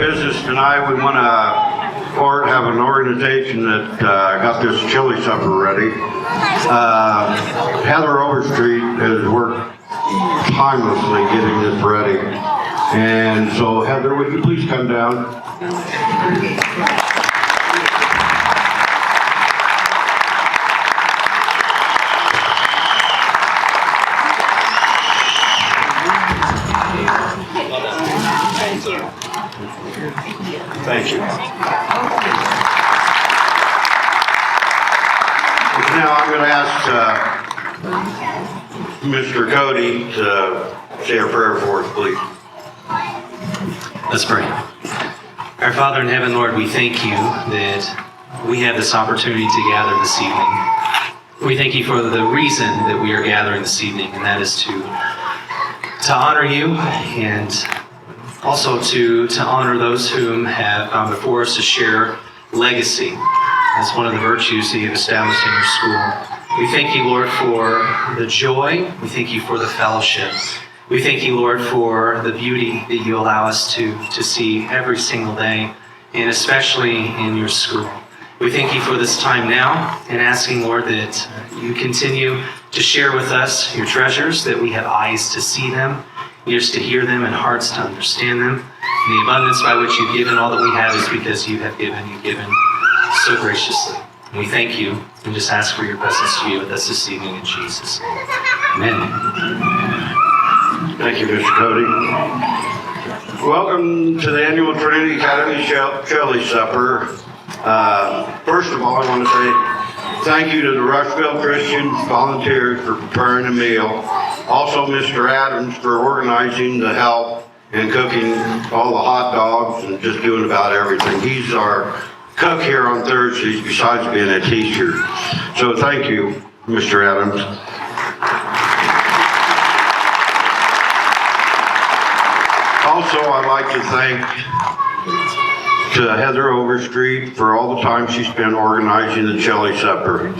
business tonight. We want to have an organization that got this chili supper ready. Heather Overstreet has worked tirelessly getting this ready. And so, Heather, would you please come down? Thank you. Now I'm going to ask Mr. Cody to say a prayer for us, please. Let's pray. Our Father in heaven, Lord, we thank you that we have this opportunity to gather this evening. We thank you for the reason that we are gathering this evening, and that is to honor you and also to honor those whom have gone before us, to share legacy. That's one of the virtues that you've established in your school. We thank you, Lord, for the joy. We thank you for the fellowship. We thank you, Lord, for the beauty that you allow us to see every single day, and especially in your school. We thank you for this time now, and asking, Lord, that you continue to share with us your treasures, that we have eyes to see them, ears to hear them, and hearts to understand them. And the abundance by which you've given all that we have is because you have given. You've given so graciously. And we thank you and just ask for your presence to be with us this evening in Jesus' name. Amen. Thank you, Mr. Cody. Welcome to the annual Trinity Academy Chili Supper. First of all, I want to say thank you to the Rushville Christian volunteers for preparing the meal. Also, Mr. Adams for organizing the help and cooking all the hot dogs and just doing about everything. He's our cook here on Thursdays besides being a teacher. So thank you, Mr. Adams. Also, I'd like to thank Heather Overstreet for all the time she spent organizing the chili supper.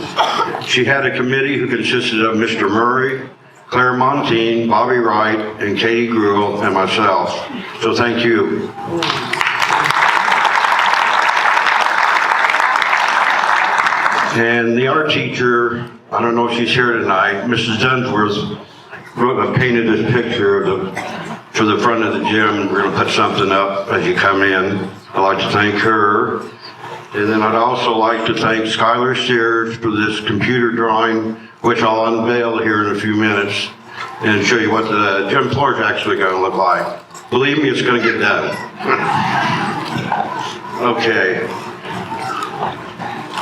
She had a committee who consisted of Mr. Murray, Claire Montine, Bobby Wright, and Katie Gruel, and myself. So thank you. And the art teacher, I don't know if she's here tonight, Mrs. Dunsworth painted this picture for the front of the gym. We're going to put something up as you come in. I'd like to thank her. And then I'd also like to thank Skylar Sears for this computer drawing, which I'll unveil here in a few minutes and show you what the gym floor is actually going to look like. Believe me, it's going to get done. Okay.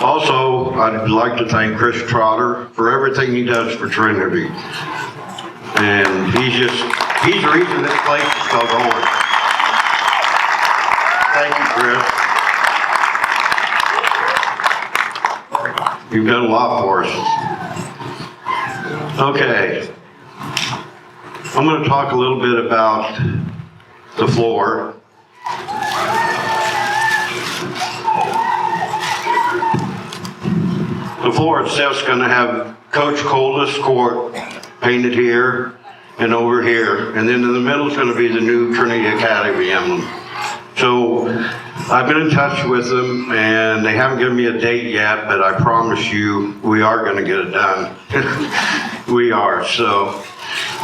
Also, I'd like to thank Chris Trotter for everything he does for Trinity. And he's the reason this place is still going. Thank you, Chris. You've done a lot for us. Okay. I'm going to talk a little bit about the floor. The floor itself is going to have Coach Coultas court painted here and over here. And then in the middle is going to be the new Trinity Academy emblem. So I've been in touch with them, and they haven't given me a date yet, but I promise you we are going to get it done. We are. So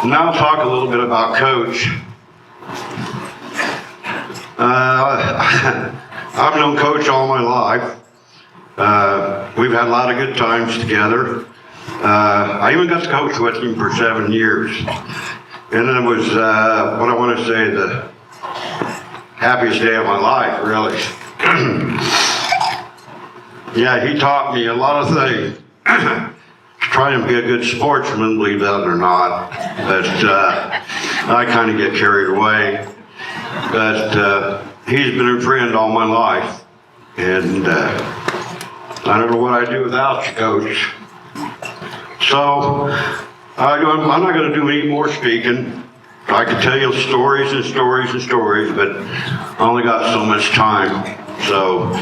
now I'll talk a little bit about Coach. I've known Coach all my life. We've had a lot of good times together. I even got to coach with him for 7 years. And it was, what I want to say, the happiest day of my life, really. Yeah, he taught me a lot of things. Try and be a good sportsman, believe that or not. But I kind of get carried away. But he's been a friend all my life. And I don't know what I'd do without you, Coach. So, I'm not going to do any more speaking. I could tell you stories and stories and stories, but I only got so much time. So,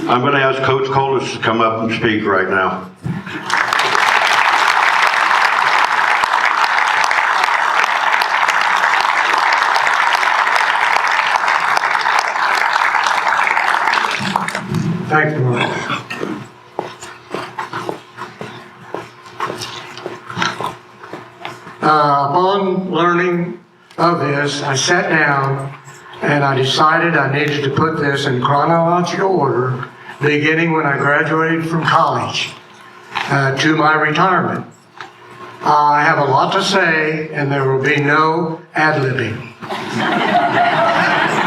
I'm going to ask Coach Coultas to come up and speak right now. Thank you, Lord. Upon learning of this, I sat down and I decided I needed to put this in chronological order, beginning when I graduated from college to my retirement. I have a lot to say, and there will be no ad-libbing.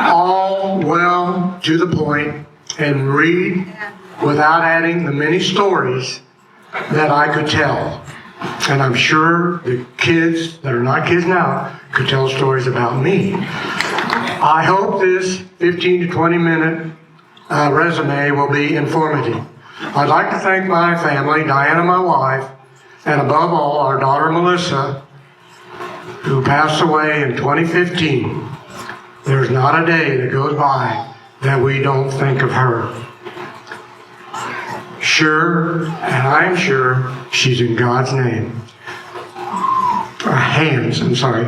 All well to the point, and read without adding the many stories that I could tell. And I'm sure the kids that are not kids now could tell stories about me. I hope this 15 to 20 minute resume will be informative. I'd like to thank my family, Diana, my wife, and above all, our daughter Melissa, who passed away in 2015. There's not a day that goes by that we don't think of her. Sure, and I'm sure she's in God's name. Hands, I'm sorry.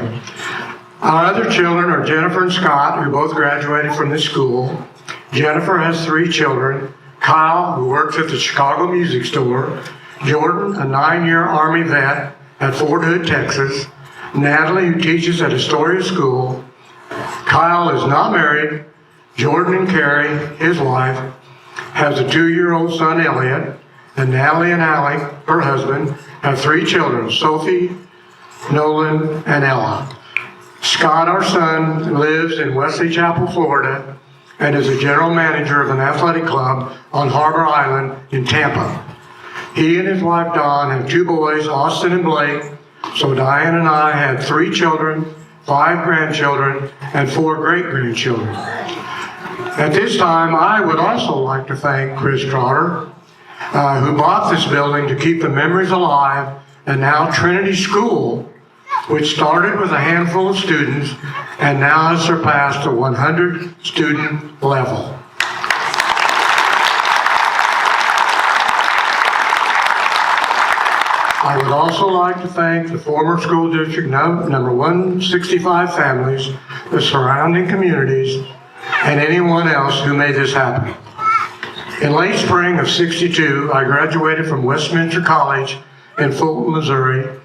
Our other children are Jennifer and Scott, who both graduated from this school. Jennifer has 3 children. Kyle, who works at the Chicago Music Store. Jordan, a 9-year Army vet at Fort Hood, Texas. Natalie, who teaches at Astoria School. Kyle is not married. Jordan and Carrie, his wife, has a 2-year-old son, Elliot. And Natalie and Allie, her husband, have 3 children, Sophie, Nolan, and Ella. Scott, our son, lives in Wesley Chapel, Florida, and is a general manager of an athletic club on Harbor Island in Tampa. He and his wife, Dawn, have 2 boys, Austin and Blake, so Diane and I had 3 children, 5 grandchildren, and 4 great-grandchildren. At this time, I would also like to thank Chris Trotter, who bought this building to keep the memories alive, and now Trinity School, which started with a handful of students and now has surpassed the 100-student level. I would also like to thank the former school district number 165 families, the surrounding communities, and anyone else who made this happen. In late spring of '62, I graduated from Westminster College in Fulton, Missouri,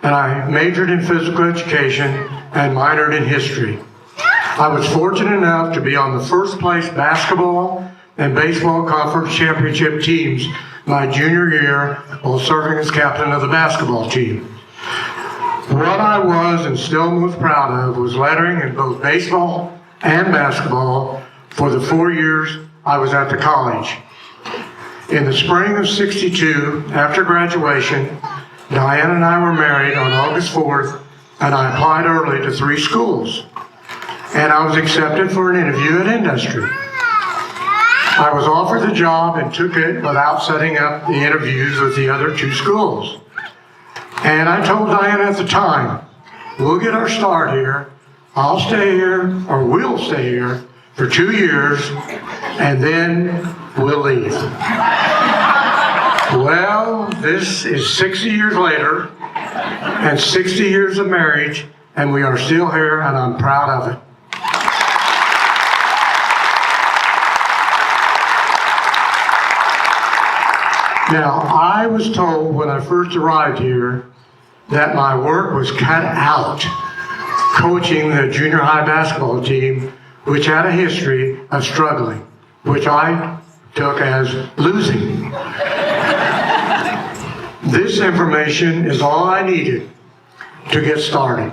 and I majored in physical education and minored in history. I was fortunate enough to be on the first place basketball and baseball conference championship teams my junior year while serving as captain of the basketball team. What I was and still most proud of was lettering in both baseball and basketball for the 4 years I was at the college. In the spring of '62, after graduation, Diane and I were married on August 4th, and I applied early to 3 schools. And I was accepted for an interview at industry. I was offered the job and took it without setting up the interviews with the other 2 schools. And I told Diane at the time, we'll get our start here. I'll stay here, or we'll stay here, for 2 years, and then we'll leave. Well, this is 60 years later, and 60 years of marriage, and we are still here, and I'm proud of it. Now, I was told when I first arrived here that my work was cut out coaching the junior high basketball team, which had a history of struggling, which I took as losing. This information is all I needed to get started.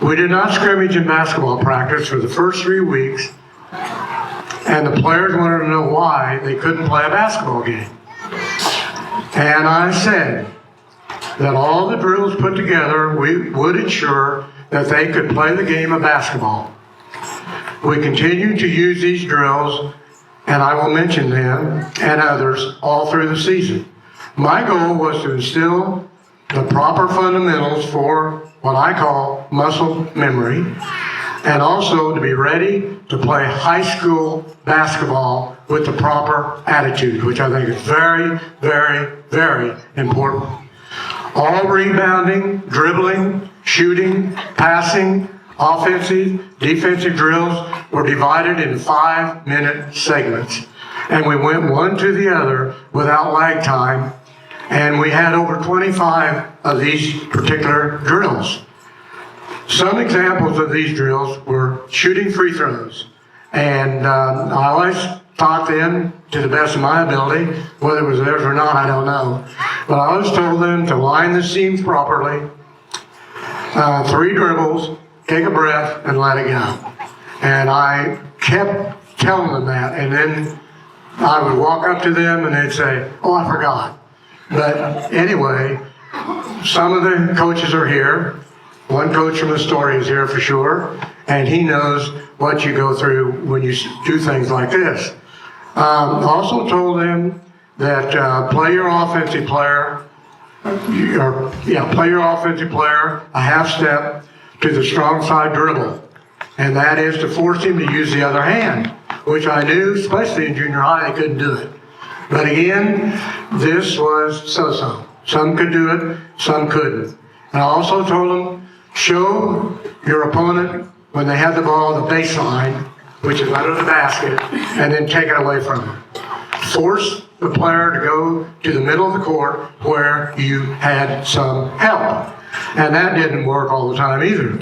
We did not scrimmage in basketball practice for the first 3 weeks, and the players wanted to know why they couldn't play a basketball game. And I said that all the drills put together would ensure that they could play the game of basketball. We continued to use these drills, and I will mention them and others all through the season. My goal was to instill the proper fundamentals for what I call muscle memory, and also to be ready to play high school basketball with the proper attitude, which I think is very, very, very important. All rebounding, dribbling, shooting, passing, offensive, defensive drills were divided in 5-minute segments. and we went one to the other without lag time, and we had over 25 of these particular drills. Some examples of these drills were shooting free throws, and I always taught them to the best of my ability, whether it was theirs or not, I don't know. But I always told them to line the seams properly, 3 dribbles, take a breath, and let it go. And I kept telling them that, and then I would walk up to them and they'd say, "Oh, I forgot." But anyway, some of the coaches are here. One coach from Astoria is here for sure, and he knows what you go through when you do things like this. Also told them that play your offensive player a half step to the strong side dribble, and that is to force him to use the other hand, which I knew, especially in junior high, they couldn't do it. But again, this was so-so. Some could do it, some couldn't. And I also told them, show your opponent when they had the ball the baseline, which is under the basket, and then take it away from them. Force the player to go to the middle of the court where you had some help. And that didn't work all the time either.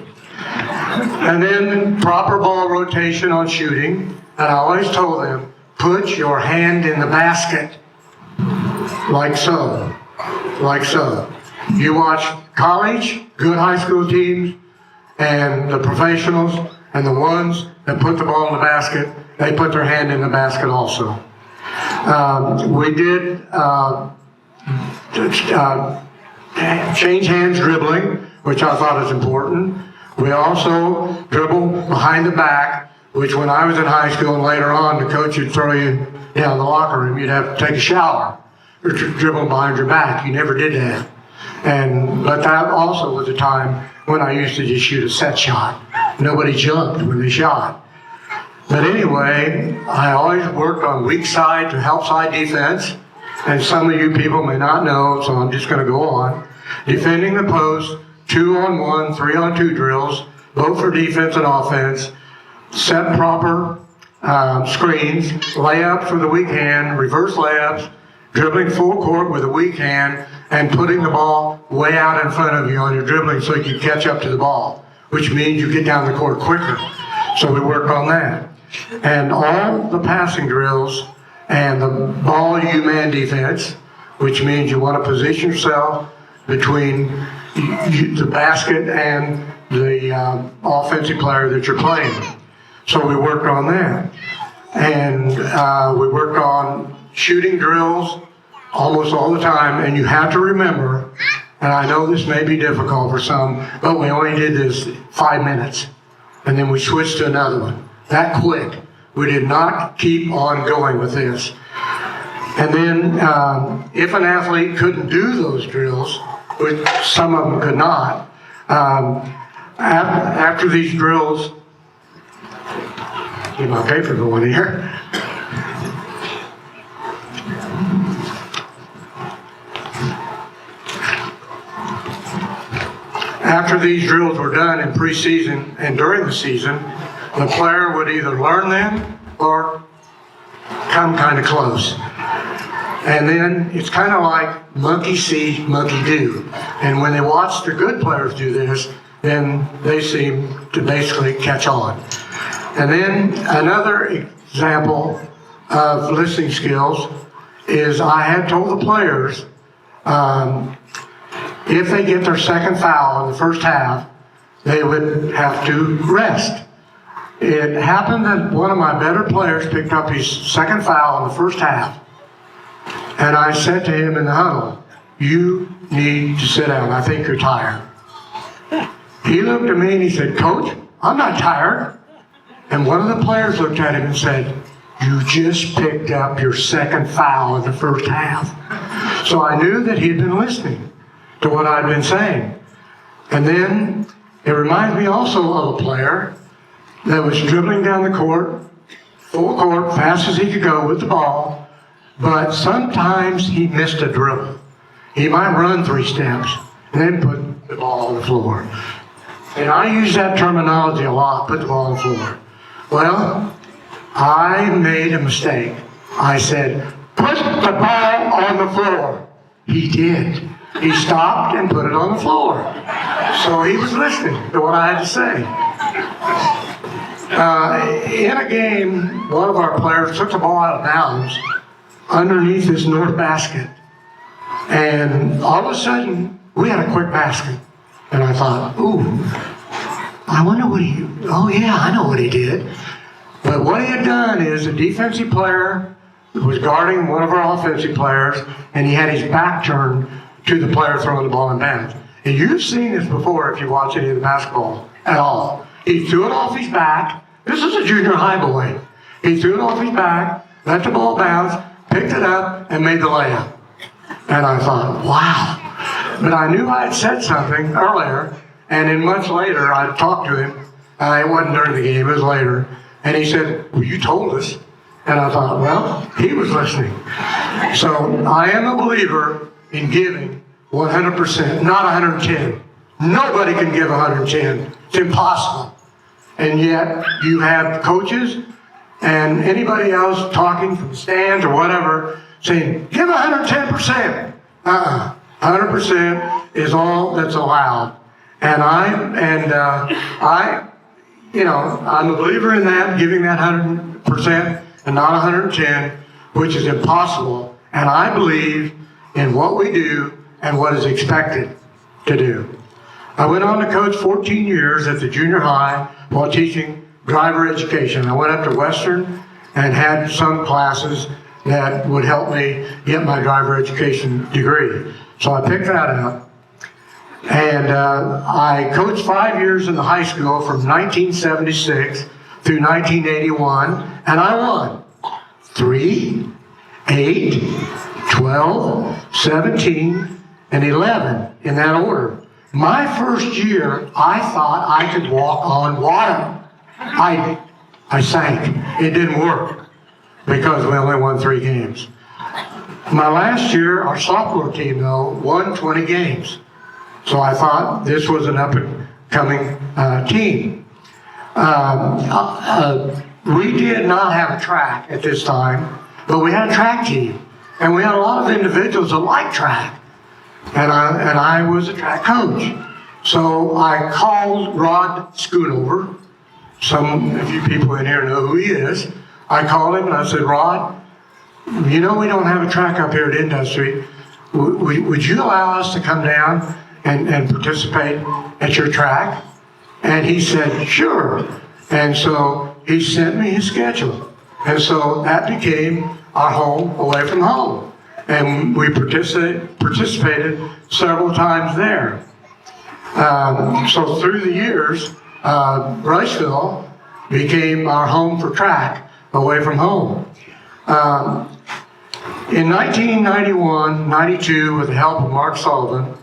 And then proper ball rotation on shooting. And I always told them, put your hand in the basket, like so, like so. You watch college, good high school teams, and the professionals, and the ones that put the ball in the basket, they put their hand in the basket also. We did change hands dribbling, which I thought was important. We also dribble behind the back, which when I was in high school and later on, the coach would throw you down the locker room. You'd have to take a shower or dribble behind your back. You never did that. But that also was a time when I used to just shoot a set shot. Nobody jumped when they shot. But anyway, I always worked on weak side to help side defense. And some of you people may not know, so I'm just going to go on. Defending the post, 2-on-1, 3-on-2 drills, both for defense and offense. Set proper screens, layups with a weak hand, reverse layups, dribbling full court with a weak hand, and putting the ball way out in front of you on your dribbling so you can catch up to the ball, which means you get down the court quicker. So we work on that. And all the passing drills and the ball U-man defense, which means you want to position yourself between the basket and the offensive player that you're playing. So we worked on that. And we worked on shooting drills almost all the time. And you have to remember, and I know this may be difficult for some, but we only did this 5 minutes. And then we switched to another one. That quick. We did not keep on going with this. And then if an athlete couldn't do those drills, which some of them could not, after these drills, get my paper going here. After these drills were done in preseason and during the season, the player would either learn them or come kind of close. And then it's kind of like monkey see, monkey do. And when they watch the good players do this, then they seem to basically catch on. And then another example of listening skills is I had told the players, if they get their second foul in the first half, they would have to rest. It happened that one of my better players picked up his second foul in the first half. And I said to him in the huddle, "You need to sit down. I think you're tired." He looked at me and he said, "Coach, I'm not tired." And one of the players looked at him and said, "You just picked up your second foul in the first half." So I knew that he'd been listening to what I'd been saying. And then it reminds me also of a player that was dribbling down the court, full court, fast as he could go with the ball, but sometimes he missed a dribble. He might run 3 steps and then put the ball on the floor. And I use that terminology a lot, put the ball on the floor. Well, I made a mistake I said, put the ball on the floor. He did. He stopped and put it on the floor. So he was listening to what I had to say. In a game, one of our players took the ball out of bounds underneath this north basket. And all of a sudden, we had a quick basket. And I thought, ooh, I wonder oh yeah, I know what he did. But what he had done is a defensive player was guarding one of our offensive players, and he had his back turned to the player throwing the ball in bounds. And you've seen this before if you watch any of the basketball at all. He threw it off his back. This is a junior high boy. He threw it off his back, let the ball bounce, picked it up, and made the layup. And I thought, wow. But I knew I had said something earlier, and then much later I talked to him. It wasn't during the game, it was later. And he said, well, you told us. And I thought, well, he was listening. So I am a believer in giving 100%, not 110. Nobody can give 110. It's impossible. And yet you have coaches and anybody else talking from stands or whatever saying, give 110%. 100% is all that's allowed. And I'm a believer in that, giving that 100% and not 110, which is impossible. And I believe in what we do and what is expected to do. I went on to coach 14 years at the junior high while teaching driver education. I went up to Western and had some classes that would help me get my driver education degree. So I picked that up. And I coached 5 years in the high school from 1976 through 1981, and I won 3, 8, 12, 17, and 11 in that order. My first year, I thought I could walk on water. I sank. It didn't work because we only won 3 games. My last year, our sophomore team, though, won 20 games. So I thought this was an up-and-coming team. We did not have a track at this time, but we had a track team. And we had a lot of individuals that liked track. And I was a track coach. So I called Rod Schoonover. Some of you people in here know who he is. I called him and I said, Rod, you know we don't have a track up here at Industry. Would you allow us to come down and participate at your track? And he said, sure. And so he sent me his schedule. And so that became our home away from home. And we participated several times there. So through the years, Bryceville became our home for track away from home. In 1991-92, with the help of Mark Sullivan,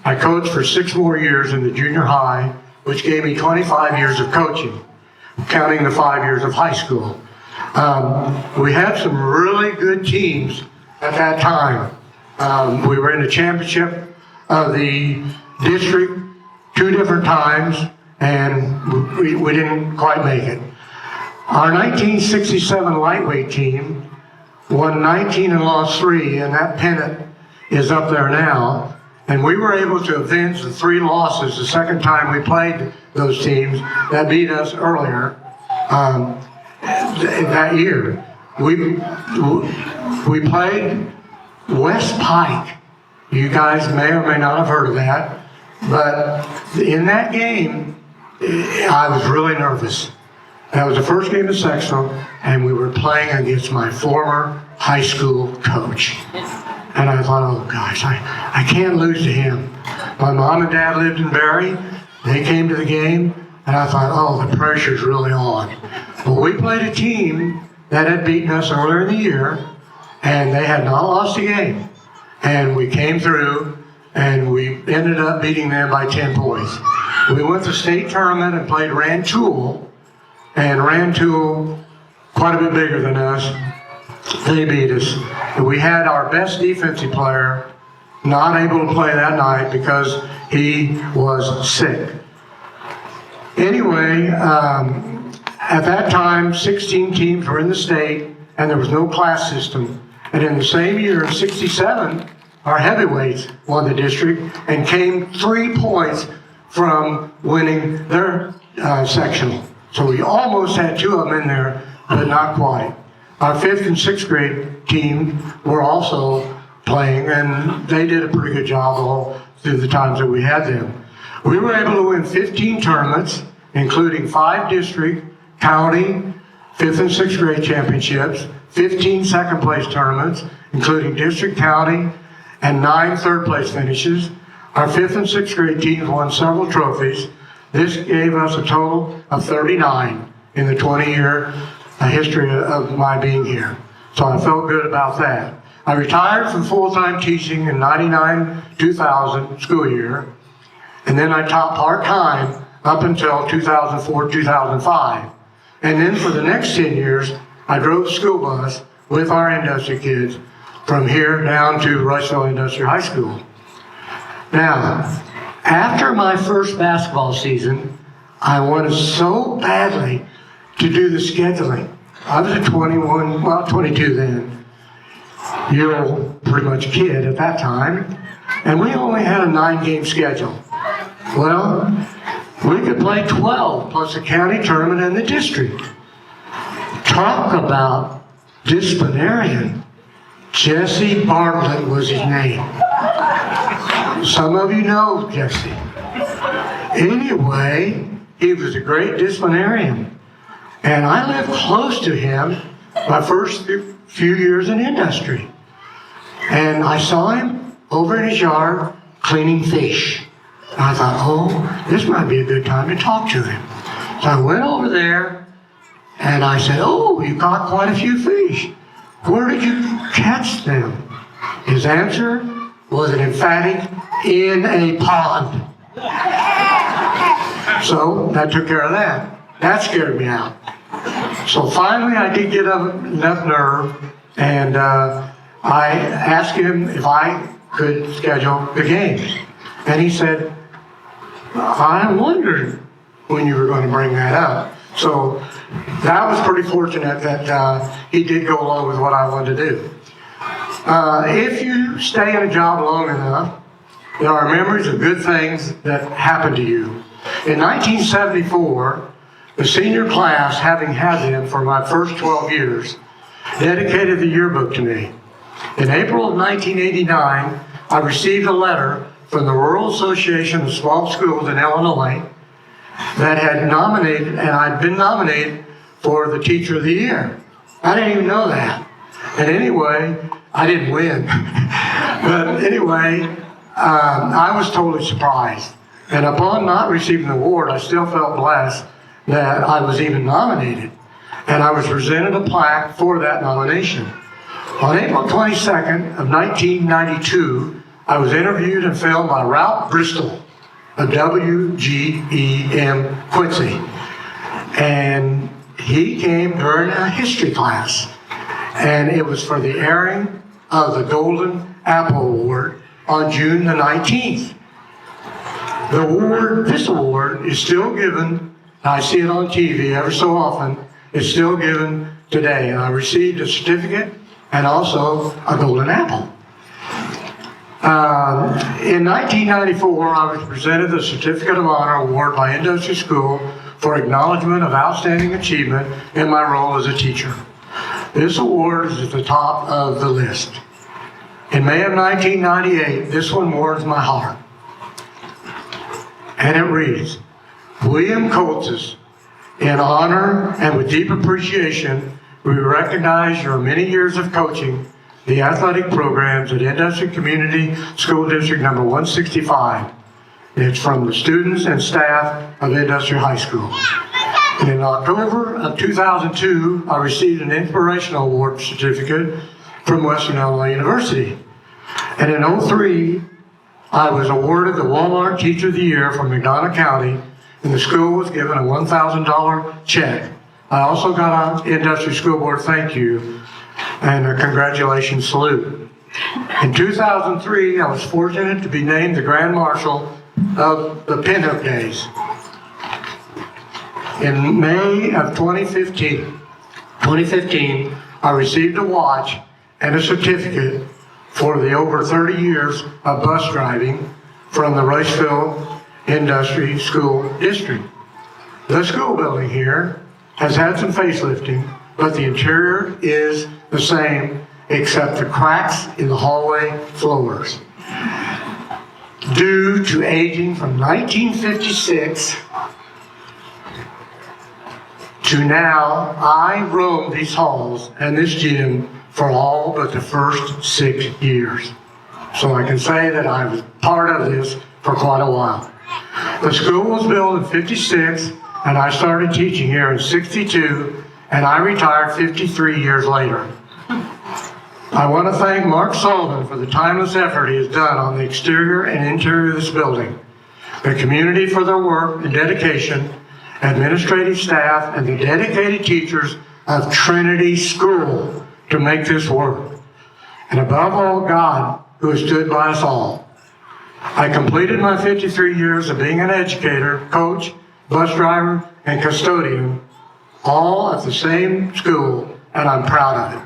I coached for 6 more years in the junior high, which gave me 25 years of coaching, counting the 5 years of high school. We had some really good teams at that time. We were in the championship of the district 2 different times, and we didn't quite make it. Our 1967 lightweight team won 19 and lost 3, and that pennant is up there now. And we were able to avenge the 3 losses the second time we played those teams that beat us earlier that year. We played West Pike. You guys may or may not have heard of that. But in that game, I was really nervous. That was the first game of sectional, and we were playing against my former high school coach. And I thought, oh gosh, I can't lose to him. My mom and dad lived in Barry. They came to the game, and I thought, oh, the pressure's really on. Well, we played a team that had beaten us earlier in the year, and they had not lost a game. And we came through, and we ended up beating them by 10 points. We went to state tournament and played Rantoul, and Rantoul, quite a bit bigger than us, they beat us. And we had our best defensive player not able to play that night because he was sick. Anyway, at that time, 16 teams were in the state, and there was no class system. And in the same year, in 67, our heavyweights won the district and came 3 points from winning their sectional. So we almost had 2 of them in there, but not quite. Our 5th and 6th grade team were also playing, and they did a pretty good job all through the times that we had them. We were able to win 15 tournaments, including 5 district, county, 5th and 6th grade championships, 15 second place tournaments, including district, county, and 9 third place finishes. Our 5th and 6th grade teams won several trophies. This gave us a total of 39 in the 20-year history of my being here. So I felt good about that. I retired from full-time teaching in 99-2000 school year, and then I taught part-time up until 2004-2005. And then for the next 10 years, I drove the school bus with our industry kids from here down to Rushville Industrial High School. Now, after my first basketball season, I wanted so badly to do the scheduling. I was a 22 then, year-old pretty much kid at that time, and we only had a 9-game schedule. Well, we could play 12 plus a county tournament in the district. Talk about disciplinarian. Jesse Bartlett was his name. Some of you know Jesse. Anyway, he was a great disciplinarian. And I lived close to him my first few years in industry. And I saw him over in his yard cleaning fish. And I thought, oh, this might be a good time to talk to him. So I went over there and I said, oh, you caught quite a few fish. Where did you catch them? His answer was an emphatic, in a pond. So that took care of that. That scared me out. So finally I did get enough nerve, and I asked him if I could schedule the games. And he said, I wondered when you were going to bring that up. So that was pretty fortunate that he did go along with what I wanted to do. If you stay in a job long enough, there are memories of good things that happen to you. In 1974, the senior class, having had them for my first 12 years, dedicated the yearbook to me. In April of 1989, I received a letter from the Rural Association of Small Schools in Illinois that had nominated, and I'd been nominated for the Teacher of the Year. I didn't even know that. And anyway, I didn't win. But anyway, I was totally surprised. And upon not receiving the award, I still felt blessed that I was even nominated. And I was presented a plaque for that nomination. On April 22nd of 1992, I was interviewed and filmed by Ralph Bristol of WGEM Quincy. And he came during a history class. And it was for the airing of the Golden Apple Award on June the 19th. This award is still given, I see it on TV every so often, it's still given today. And I received a certificate and also a golden apple. In 1994, I was presented the Certificate of Honor Award by Industry School for acknowledgement of outstanding achievement in my role as a teacher. This award is at the top of the list. In May of 1998, this one warms my heart. And it reads, William Coultas, in honor and with deep appreciation, we recognize your many years of coaching the athletic programs at Industry Community School District number 165. It's from the students and staff of Industry High School. And in October of 2002, I received an Inspirational Award certificate from Western Illinois University. And in 2003, I was awarded the Walmart Teacher of the Year from McDonough County, and the school was given a $1,000 check. I also got an Industry School Board thank you and a congratulations salute. In 2003, I was fortunate to be named the Grand Marshal of the Pinhook Days. In May of 2015, I received a watch and a certificate for the over 30 years of bus driving from the Riceville Industry School District. The school building here has had some facelifting, but the interior is the same except the cracks in the hallway floors. Due to aging from 1956 to now, I roamed these halls and this gym for all but the first 6 years. So I can say that I was part of this for quite a while. The school was built in 56, and I started teaching here in 62, and I retired 53 years later. I want to thank Mark Sullivan for the timeless effort he has done on the exterior and interior of this building, the community for their work and dedication, administrative staff, and the dedicated teachers of Trinity School to make this work. And above all, God, who has stood by us all. I completed my 53 years of being an educator, coach, bus driver, and custodian, all at the same school, and I'm proud of it.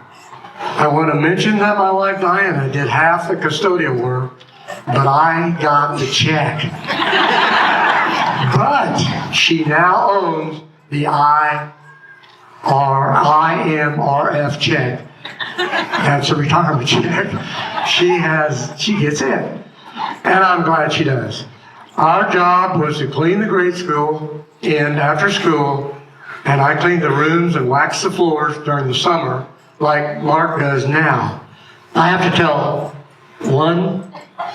I want to mention that my wife Diana did half the custodial work, but I got the check. But she now owns the IMRF check. That's a retirement check. She gets it. And I'm glad she does. Our job was to clean the grade school after school, and I cleaned the rooms and waxed the floors during the summer, like Mark does now. I have to tell one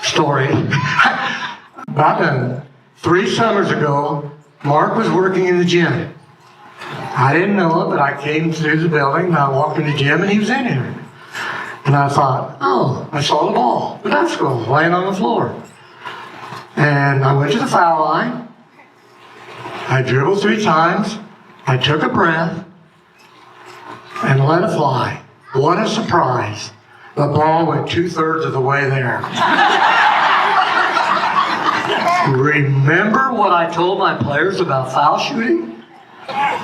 story. About 3 summers ago, Mark was working in the gym. I didn't know it, but I came through the building, and I walked in the gym, and he was in here. And I thought, oh, I saw the ball, the basketball, laying on the floor. And I went to the foul line. I dribbled 3 times. I took a breath and let it fly. What a surprise. The ball went 2/3 of the way there. Remember what I told my players about foul shooting?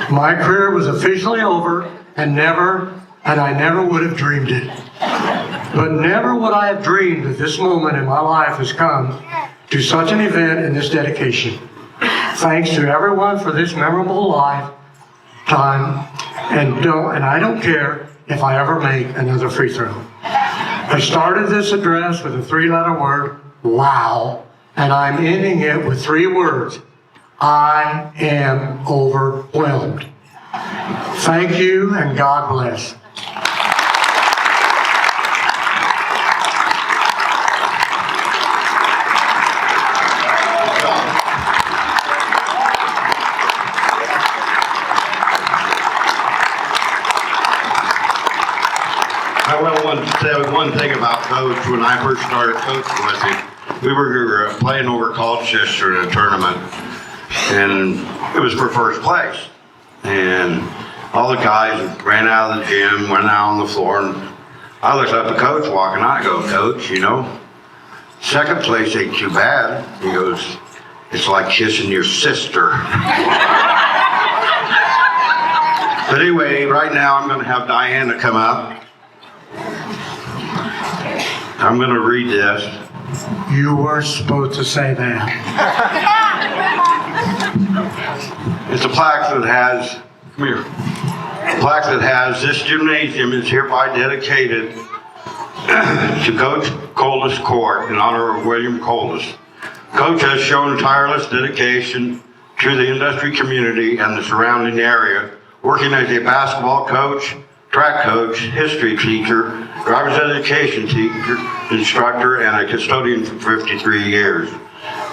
My career was officially over, and I never would have dreamed it. But never would I have dreamed that this moment in my life has come to such an event and this dedication. Thanks to everyone for this memorable lifetime, and I don't care if I ever make another free throw. I started this address with a 3-letter word, wow, and I'm ending it with 3 words, I am overwhelmed. Thank you, and God bless. I want to say one thing about Coach. When I first started coaching with him, we were playing over Colchester in a tournament, and it was for first place. And all the guys ran out of the gym, went out on the floor, and I looked up at Coach walking out. I go, Coach, second place ain't too bad. He goes, it's like kissing your sister. But anyway, right now I'm going to have Diana come up. I'm going to read this. You were supposed to say that. It's a plaque that has, come here. A plaque that has, this gymnasium is hereby dedicated to Coach Coultas Court in honor of William Coultas. Coach has shown tireless dedication to the industry community and the surrounding area, working as a basketball coach, track coach, history teacher, driver's education teacher, instructor, and a custodian for 53 years.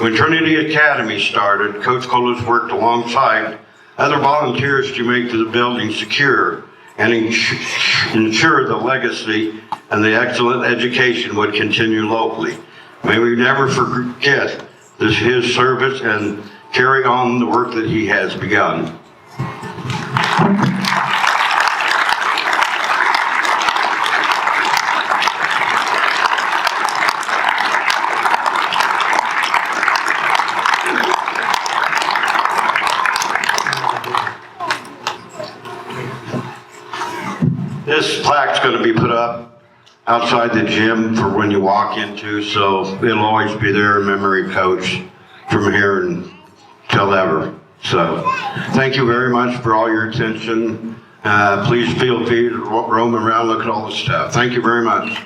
When Trinity Academy started, Coach Coultas worked alongside other volunteers to make the building secure and ensure the legacy and the excellent education would continue locally. May we never forget his service and carry on the work that he has begun. this plaque's going to be put up outside the gym for when you walk into, so it'll always be there in memory, Coach, from here until ever. So thank you very much for all your attention. Please feel free to roam around, look at all the stuff. Thank you very much.